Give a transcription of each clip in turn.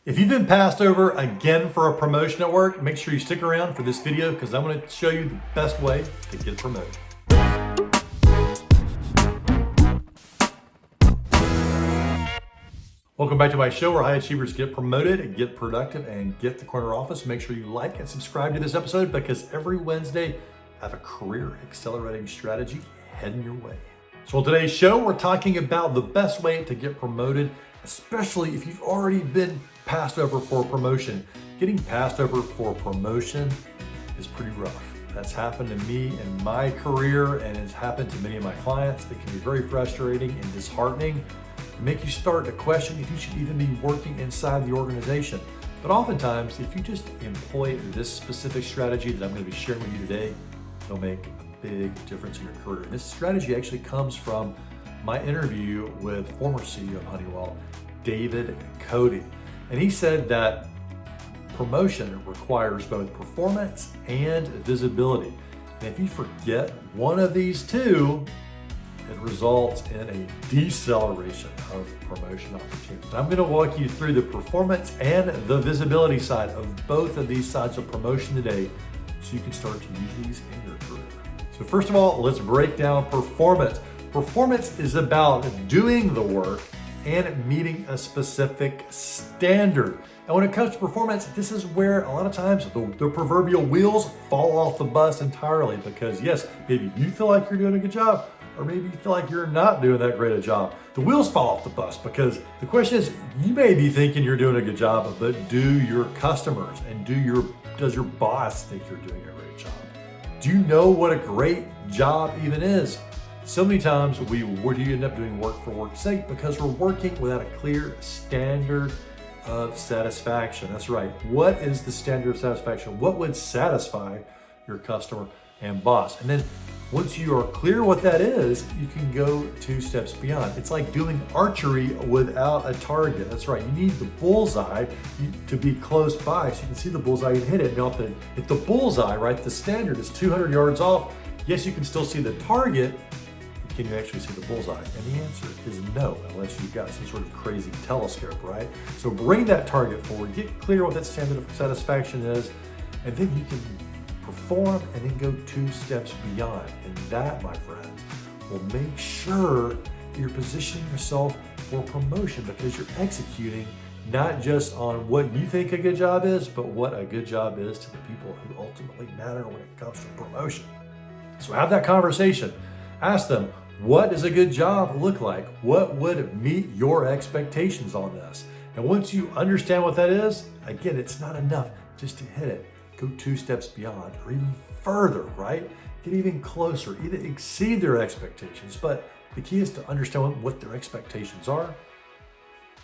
If you've been passed over again for a promotion at work, make sure you stick around for this video because I'm going to show you the best way to get promoted. Welcome back to my show where high achievers get promoted, get productive, and get the corner office. Make sure you like and subscribe to this episode because every Wednesday I have a career accelerating strategy heading your way. So on today's show, we're talking about the best way to get promoted, especially if you've already been passed over for a promotion. Getting passed over for a promotion is pretty rough. That's happened to me in my career and it's happened to many of my clients. It can be very frustrating and disheartening and make you start to question if you should even be working inside the organization. But oftentimes, if you just employ this specific strategy that I'm going to be sharing with you today, it'll make a big difference in your career. And this strategy actually comes from my interview with former CEO of Honeywell, David Cote. And he said that promotion requires both performance and visibility. And if you forget one of these two, it results in a deceleration of promotion opportunities. I'm going to walk you through the performance and the visibility side of both of these sides of promotion today so you can start to use these in your career. So first of all, let's break down performance. Performance is about doing the work and meeting a specific standard. And when it comes to performance, this is where a lot of times the proverbial wheels fall off the bus entirely because yes, maybe you feel like you're doing a good job, or maybe you feel like you're not doing that great a job. The wheels fall off the bus because the question is, you may be thinking you're doing a good job, but do your customers and does your boss think you're doing a great job? Do you know what a great job even is? So many times we end up doing work for work's sake because we're working without a clear standard of satisfaction. That's right. What is the standard of satisfaction? What would satisfy your customer and boss? And then once you are clear what that is, you can go 2 steps beyond. It's like doing archery without a target. That's right. You need the bullseye to be close by so you can see the bullseye and hit it. Now, if the bullseye, right, the standard is 200 yards off, yes, you can still see the target. Can you actually see the bullseye? And the answer is no, unless you've got some sort of crazy telescope, right? So bring that target forward, get clear what that standard of satisfaction is, and then you can perform and then go 2 steps beyond. And that, my friends, will make sure that you're positioning yourself for promotion because you're executing not just on what you think a good job is, but what a good job is to the people who ultimately matter when it comes to promotion. So have that conversation. Ask them, what does a good job look like? What would meet your expectations on this? And once you understand what that is, again, it's not enough just to hit it. Go 2 steps beyond or even further, right? Get even closer, even exceed their expectations. But the key is to understand what their expectations are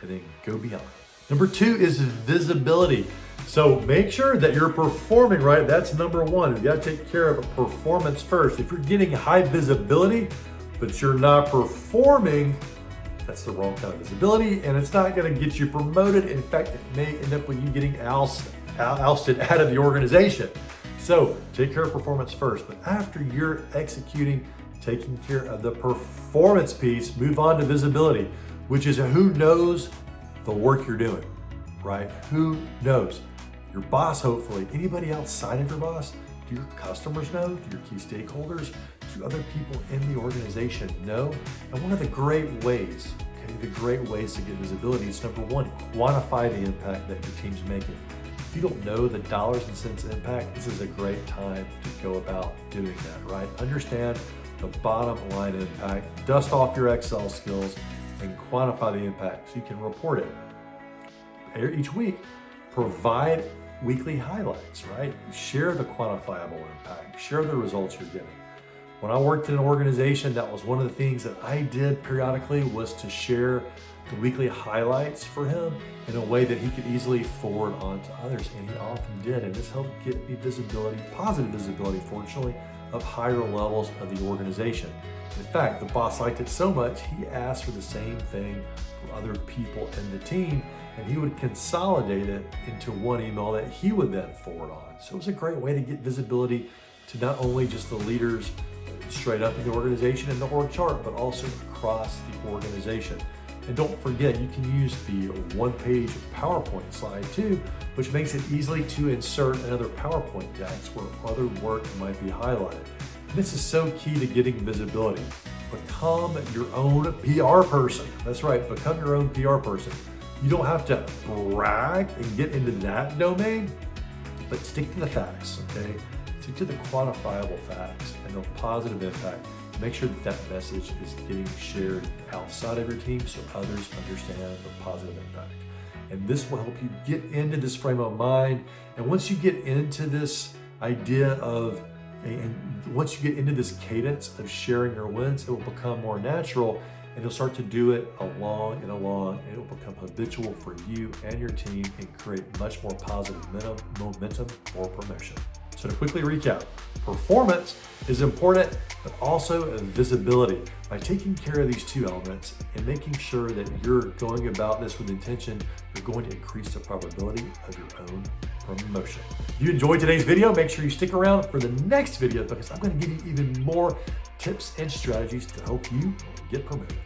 and then go beyond. Number 2 is visibility. So make sure that you're performing right. That's number 1. You got to take care of performance first. If you're getting high visibility, but you're not performing, that's the wrong kind of visibility, and it's not going to get you promoted. In fact, it may end up with you getting ousted out of the organization. So take care of performance first. But after you're executing, taking care of the performance piece, move on to visibility, which is who knows the work you're doing, right? Who knows? Your boss, hopefully. Anybody outside of your boss? Do your customers know? Do your key stakeholders? Do other people in the organization know? And one of the great ways, to get visibility is number 1, quantify the impact that your team's making. If you don't know the dollars and cents impact, this is a great time to go about doing that, right? Understand the bottom line impact, dust off your Excel skills, and quantify the impact so you can report it. Each week, provide weekly highlights, right? Share the quantifiable impact, share the results you're getting. When I worked in an organization, that was one of the things that I did periodically was to share the weekly highlights for him in a way that he could easily forward on to others, and he often did. And this helped get me visibility, positive visibility, fortunately, of higher levels of the organization. In fact, the boss liked it so much, he asked for the same thing for other people in the team, and he would consolidate it into one email that he would then forward on. So it was a great way to get visibility to not only just the leaders straight up in the organization in the org chart, but also across the organization. And don't forget, you can use the one-page PowerPoint slide too, which makes it easily to insert another PowerPoint text where other work might be highlighted. And this is so key to getting visibility. Become your own PR person. That's right, become your own PR person. You don't have to brag and get into that domain, but stick to the facts, okay? Stick to the quantifiable facts and the positive impact. Make sure that that message is getting shared outside of your team so others understand the positive impact. And this will help you get into this frame of mind. And once you get into this idea of, and once you get into this cadence of sharing your wins, it will become more natural and you'll start to do it along, and it will become habitual for you and your team and create much more positive momentum for promotion. So to quickly recap, performance is important, but also visibility. By taking care of these two elements and making sure that you're going about this with intention, you're going to increase the probability of your own promotion. If you enjoyed today's video, make sure you stick around for the next video because I'm going to give you even more tips and strategies to help you get promoted.